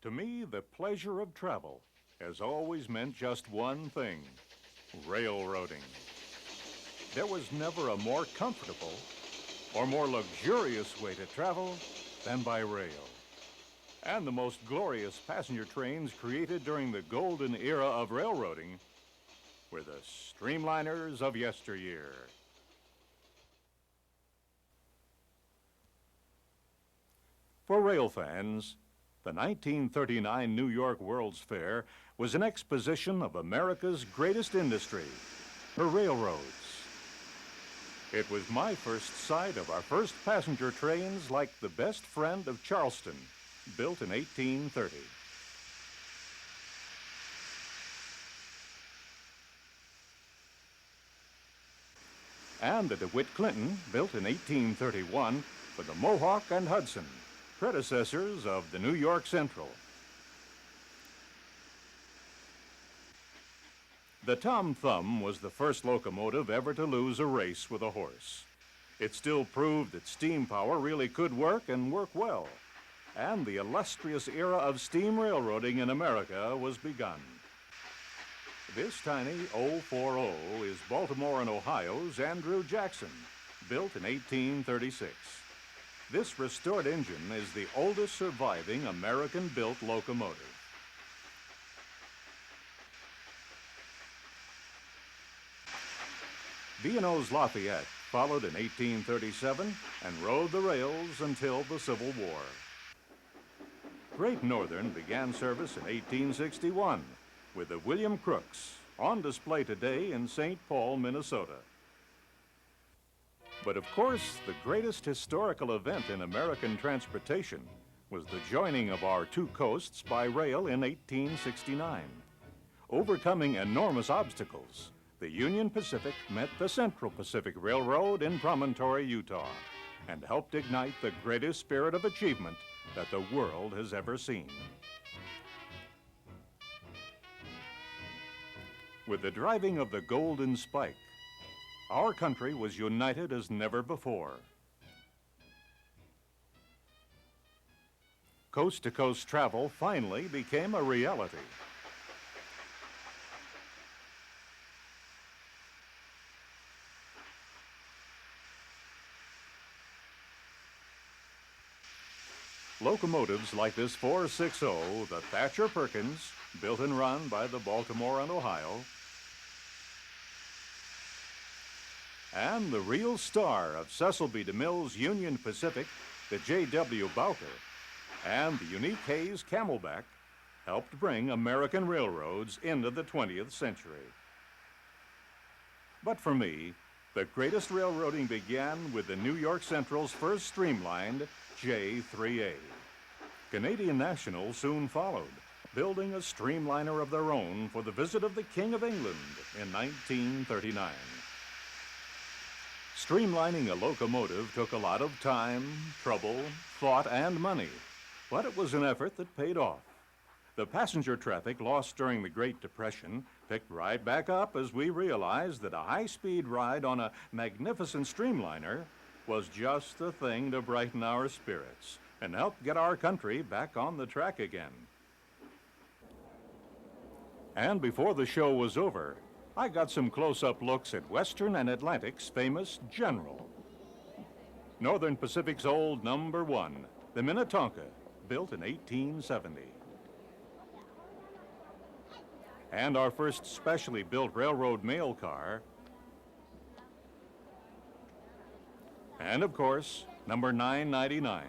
To me, the pleasure of travel has always meant just one thing: railroading. There was never a more comfortable or more luxurious way to travel than by rail. And the most glorious passenger trains created during the golden era of railroading were the Streamliners of Yesteryear. For rail fans, the 1939 New York World's Fair was an exposition of America's greatest industry, her railroads. It was my first sight of our first passenger trains like the Best Friend of Charleston, built in 1830. And the DeWitt Clinton, built in 1831, for the Mohawk and Hudson, predecessors of the New York Central. The Tom Thumb was the first locomotive ever to lose a race with a horse. It still proved that steam power really could work and work well. And the illustrious era of steam railroading in America was begun. This tiny 040 is Baltimore and Ohio's Andrew Jackson, built in 1836. This restored engine is the oldest surviving American-built locomotive. B&O's Lafayette followed in 1837 and rode the rails until the Civil War. Great Northern began service in 1861 with the William Crooks, on display today in St. Paul, Minnesota. But of course, the greatest historical event in American transportation was the joining of our two coasts by rail in 1869. Overcoming enormous obstacles, the Union Pacific met the Central Pacific Railroad in Promontory, Utah, and helped ignite the greatest spirit of achievement that the world has ever seen. With the driving of the Golden Spike, our country was united as never before. Coast-to-coast travel finally became a reality. Locomotives like this 460, the Thatcher Perkins, built and run by the Baltimore and Ohio, and the real star of Cecil B. DeMille's Union Pacific, the J.W. Bowker, and the unique Hayes Camelback helped bring American railroads into the 20th century. But for me, the greatest railroading began with the New York Central's first streamlined J3A. Canadian National soon followed, building a streamliner of their own for the visit of the King of England in 1939. Streamlining a locomotive took a lot of time, trouble, thought, and money, but it was an effort that paid off. The passenger traffic lost during the Great Depression picked right back up as we realized that a high-speed ride on a magnificent streamliner was just the thing to brighten our spirits and help get our country back on the track again. And before the show was over, I got some close-up looks at Western and Atlantic's famous General. Northern Pacific's old number one, the Minnetonka, built in 1870. And our first specially built railroad mail car. And of course, number 999,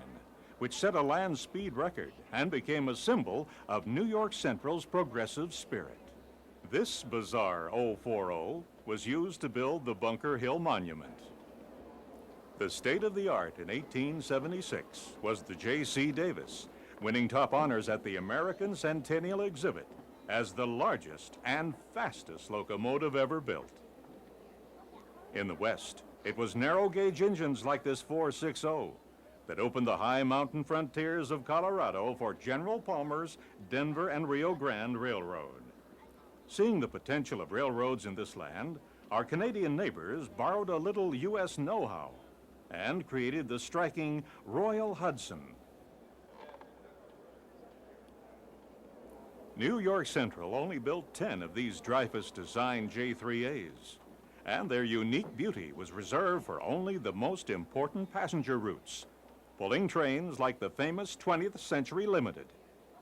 which set a land speed record and became a symbol of New York Central's progressive spirit. This bizarre 040 was used to build the Bunker Hill Monument. The state-of-the-art in 1876 was the J.C. Davis, winning top honors at the American Centennial Exhibit as the largest and fastest locomotive ever built. In the West, it was narrow-gauge engines like this 460 that opened the high mountain frontiers of Colorado for General Palmer's Denver and Rio Grande Railroad. Seeing the potential of railroads in this land, our Canadian neighbors borrowed a little U.S. know-how and created the striking Royal Hudson. New York Central only built 10 of these Dreyfuss-designed J3As, and their unique beauty was reserved for only the most important passenger routes, pulling trains like the famous 20th Century Limited,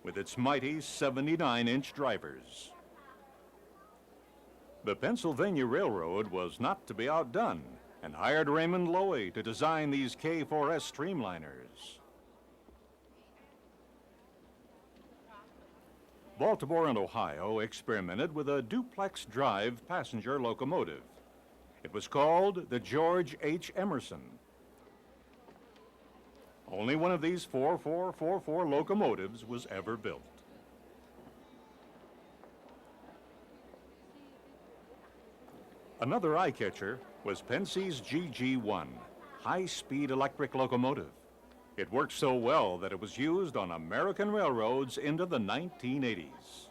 with its mighty 79-inch drivers. The Pennsylvania Railroad was not to be outdone and hired Raymond Loewy to design these K4S Streamliners. Baltimore and Ohio experimented with a duplex drive passenger locomotive. It was called the George H. Emerson. Only one of these 4444 locomotives was ever built. Another eye-catcher was Penske's GG1, high-speed electric locomotive. It worked so well that it was used on American railroads into the 1980s.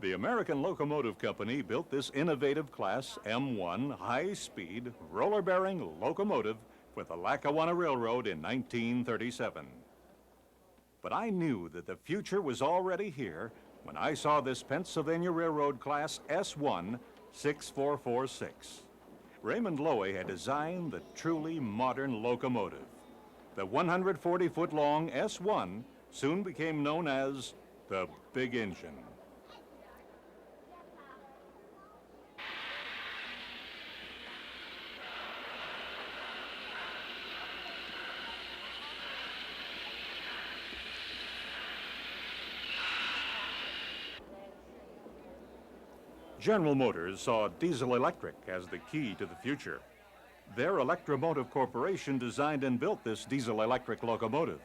The American Locomotive Company built this innovative Class M1 high-speed roller-bearing locomotive with the Lackawanna Railroad in 1937. But I knew that the future was already here when I saw this Pennsylvania Railroad Class S1 6446. Raymond Loewy had designed the truly modern locomotive. The 140-foot-long S1 soon became known as the Big Engine. General Motors saw diesel-electric as the key to the future. Their Electromotive Corporation designed and built this diesel-electric locomotive.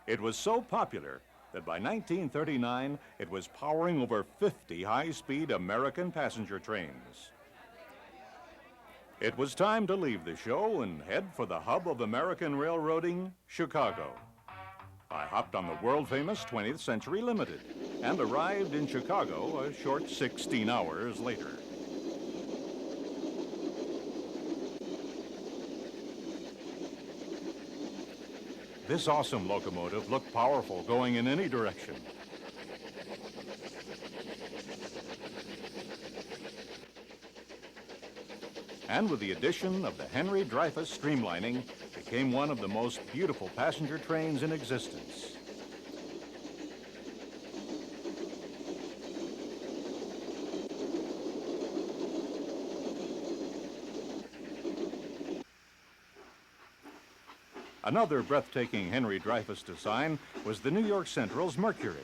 It was so popular that by 1939, it was powering over 50 high-speed American passenger trains. It was time to leave the show and head for the hub of American railroading, Chicago. I hopped on the world-famous 20th Century Limited and arrived in Chicago a short 16 hours later. This awesome locomotive looked powerful going in any direction. And with the addition of the Henry Dreyfuss streamlining, became one of the most beautiful passenger trains in existence. Another breathtaking Henry Dreyfuss design was the New York Central's Mercury.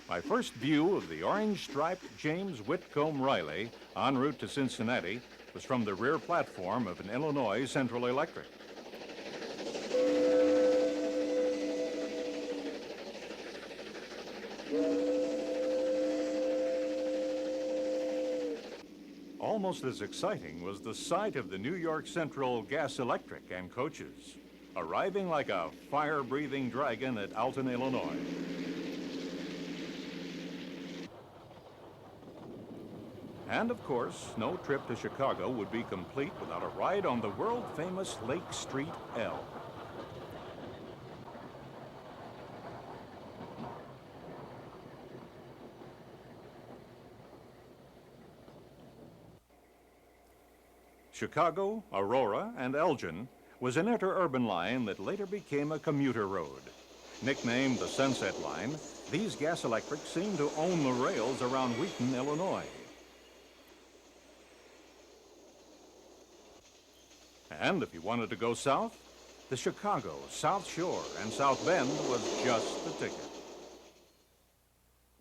My first view of the orange-striped James Whitcomb Riley en route to Cincinnati was from the rear platform of an Illinois Central Electric. Almost as exciting was the sight of the New York Central Gas Electric and coaches, arriving like a fire-breathing dragon at Alton, Illinois. And of course, no trip to Chicago would be complete without a ride on the world-famous Lake Street L. Chicago, Aurora, and Elgin was an interurban line that later became a commuter road. Nicknamed the Sunset Line, these gas electrics seemed to own the rails around Wheaton, Illinois. And if you wanted to go south, the Chicago, South Shore, and South Bend was just the ticket.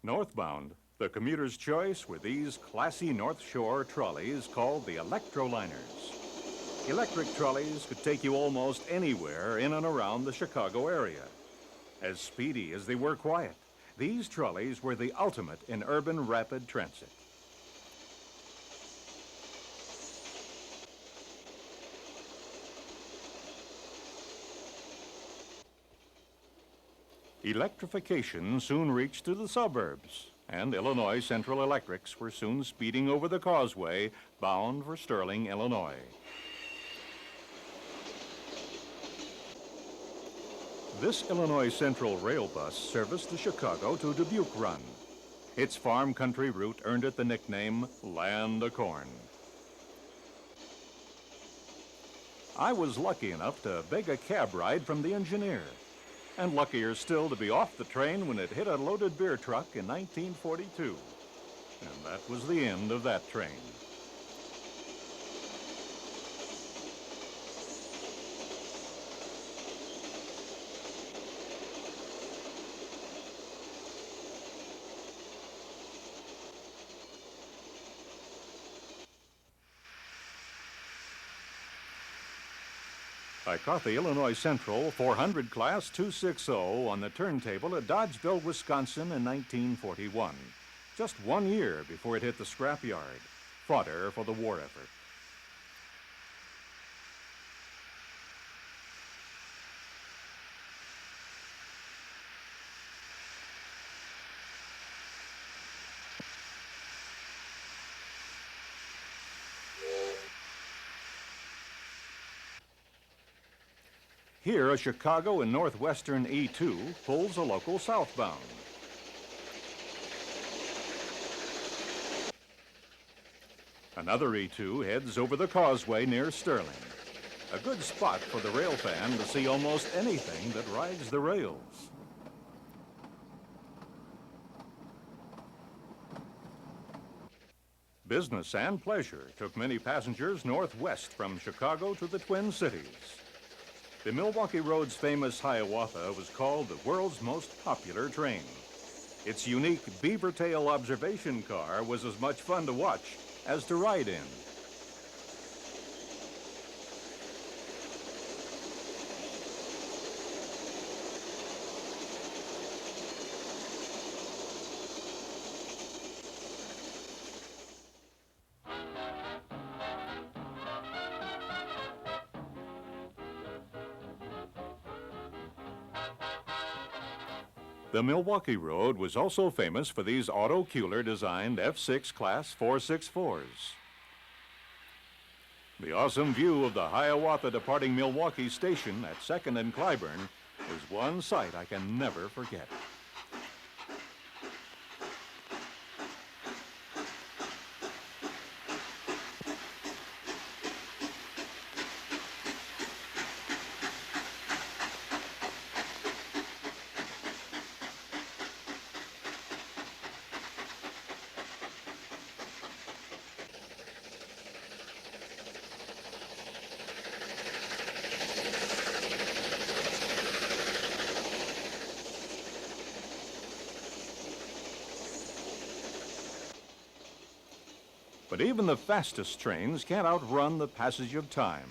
Northbound, the commuter's choice were these classy North Shore trolleys called the Electroliners. Electric trolleys could take you almost anywhere in and around the Chicago area. As speedy as they were quiet, these trolleys were the ultimate in urban rapid transit. Electrification soon reached to the suburbs, and Illinois Central Electrics were soon speeding over the causeway bound for Sterling, Illinois. This Illinois Central rail bus serviced the Chicago to Dubuque run. Its farm country route earned it the nickname Land of Corn. I was lucky enough to beg a cab ride from the engineer, and luckier still to be off the train when it hit a loaded beer truck in 1942. And that was the end of that train. I caught the Illinois Central 400 Class 260 on the turntable at Dodgeville, Wisconsin in 1941, just 1 year before it hit the scrapyard, fodder for the war effort. Here, a Chicago and Northwestern E2 pulls a local southbound. Another E2 heads over the causeway near Sterling. A good spot for the rail fan to see almost anything that rides the rails. Business and pleasure took many passengers northwest from Chicago to the Twin Cities. The Milwaukee Road's famous Hiawatha was called the world's most popular train. Its unique beaver tail observation car was as much fun to watch as to ride in. The Milwaukee Road was also famous for these auto-cooler-designed F6 Class 464s. The awesome view of the Hiawatha departing Milwaukee Station at 2nd and Clyburn is one sight I can never forget. But even the fastest trains can't outrun the passage of time.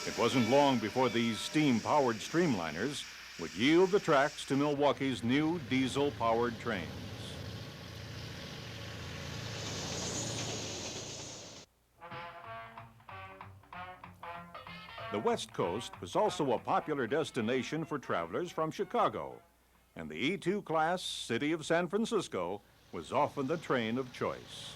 It wasn't long before these steam-powered Streamliners would yield the tracks to Milwaukee's new diesel-powered trains. The West Coast was also a popular destination for travelers from Chicago, and the E2 class City of San Francisco was often the train of choice.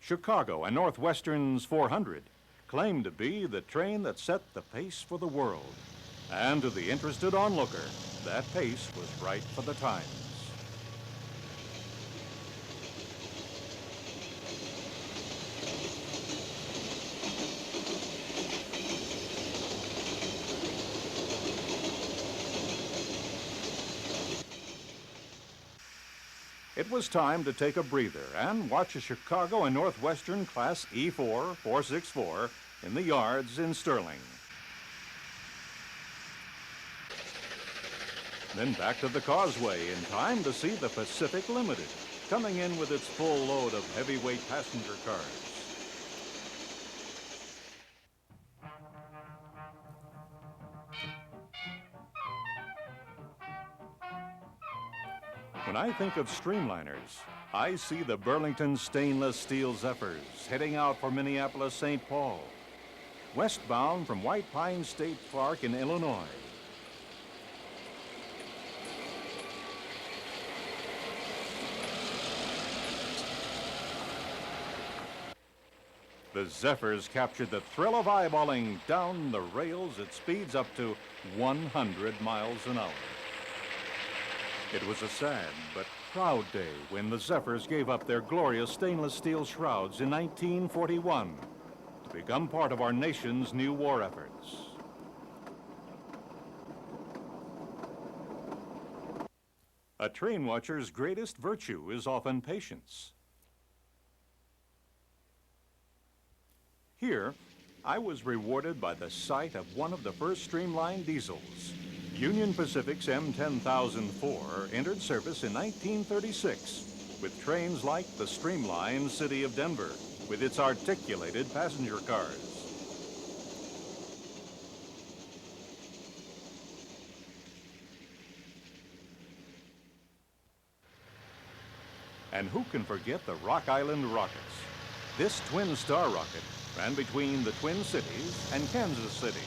Chicago and Northwestern's 400 claimed to be the train that set the pace for the world. And to the interested onlooker, that pace was right for the times. It was time to take a breather and watch a Chicago and Northwestern Class E4 464 in the yards in Sterling. Then back to the causeway in time to see the Pacific Limited coming in with its full load of heavyweight passenger cars. When I think of Streamliners, I see the Burlington stainless steel Zephyrs heading out for Minneapolis-St. Paul, westbound from White Pine State Park in Illinois. The Zephyrs captured the thrill of eyeballing down the rails at speeds up to 100 miles an hour. It was a sad but proud day when the Zephyrs gave up their glorious stainless steel shrouds in 1941 to become part of our nation's new war efforts. A train watcher's greatest virtue is often patience. Here, I was rewarded by the sight of one of the first streamlined diesels. Union Pacific's M10004 entered service in 1936 with trains like the streamlined City of Denver with its articulated passenger cars. And who can forget the Rock Island rockets? This twin star rocket ran between the Twin Cities and Kansas City.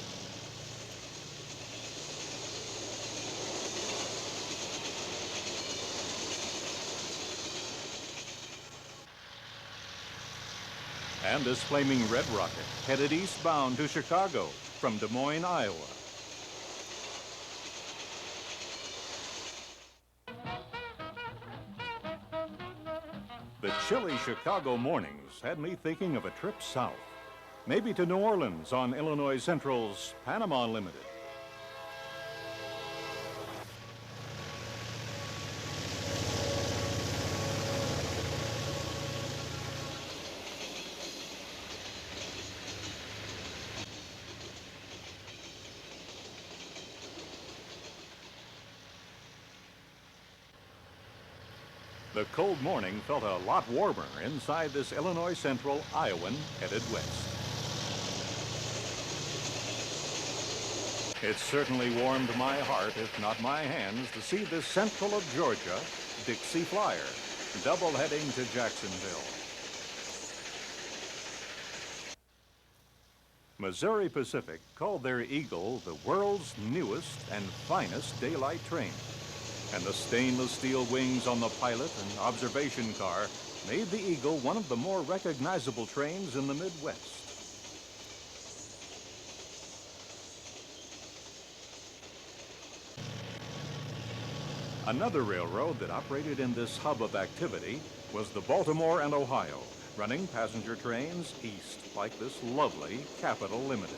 And this flaming red rocket headed eastbound to Chicago from Des Moines, Iowa. The chilly Chicago mornings had me thinking of a trip south, maybe to New Orleans on Illinois Central's Panama Limited. The cold morning felt a lot warmer inside this Illinois Central Iowan headed west. It certainly warmed my heart, if not my hands, to see this Central of Georgia Dixie Flyer double heading to Jacksonville. Missouri Pacific called their Eagle the world's newest and finest daylight train. And the stainless steel wings on the pilot and observation car made the Eagle one of the more recognizable trains in the Midwest. Another railroad that operated in this hub of activity was the Baltimore and Ohio, running passenger trains east like this lovely Capital Limited.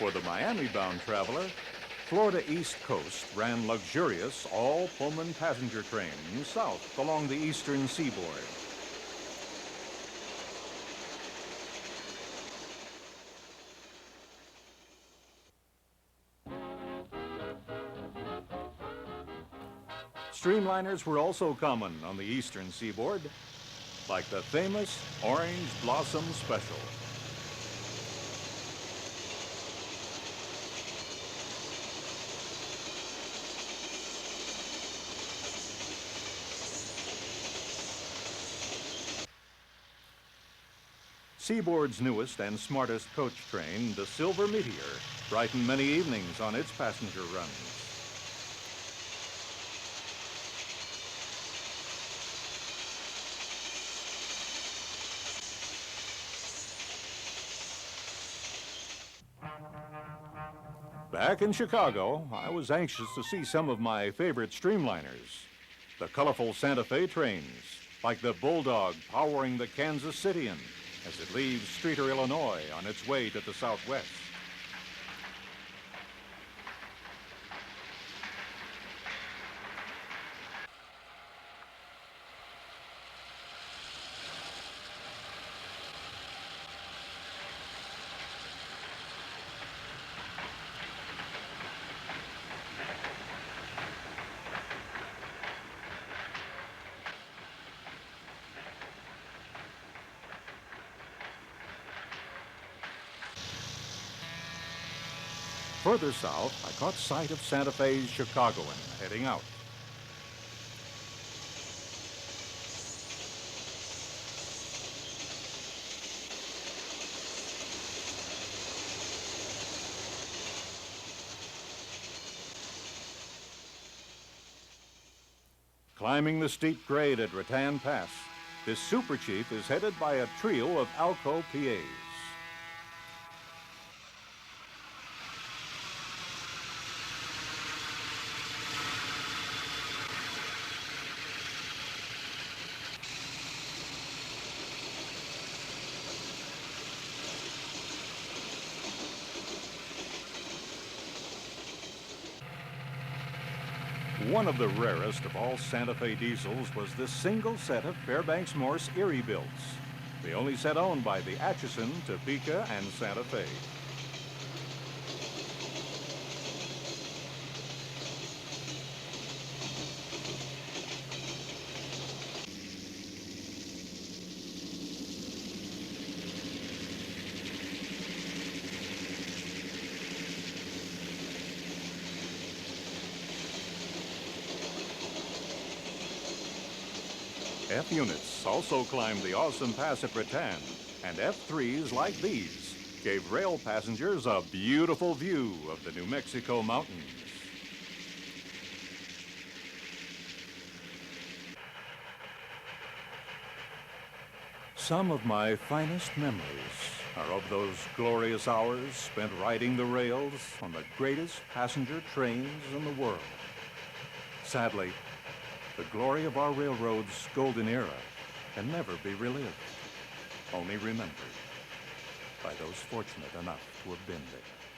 For the Miami-bound traveler, Florida East Coast ran luxurious all-Pullman passenger trains south along the eastern seaboard. Streamliners were also common on the eastern seaboard, like the famous Orange Blossom Special. Seaboard's newest and smartest coach train, the Silver Meteor, brightened many evenings on its passenger runs. Back in Chicago, I was anxious to see some of my favorite Streamliners. The colorful Santa Fe trains, like the Bulldog powering the Kansas Cityan as it leaves Streator, Illinois on its way to the southwest. Further south, I caught sight of Santa Fe's Chicagoan heading out. Climbing the steep grade at Rattan Pass, this super chief is headed by a trio of Alco PAs. One of the rarest of all Santa Fe diesels was this single set of Fairbanks Morse Erie builds, the only set owned by the Atchison, Topeka, and Santa Fe. F units also climbed the awesome pass at Rattan, and F3s like these gave rail passengers a beautiful view of the New Mexico mountains. Some of my finest memories are of those glorious hours spent riding the rails on the greatest passenger trains in the world. Sadly, the glory of our railroad's golden era can never be relived, only remembered by those fortunate enough to have been there.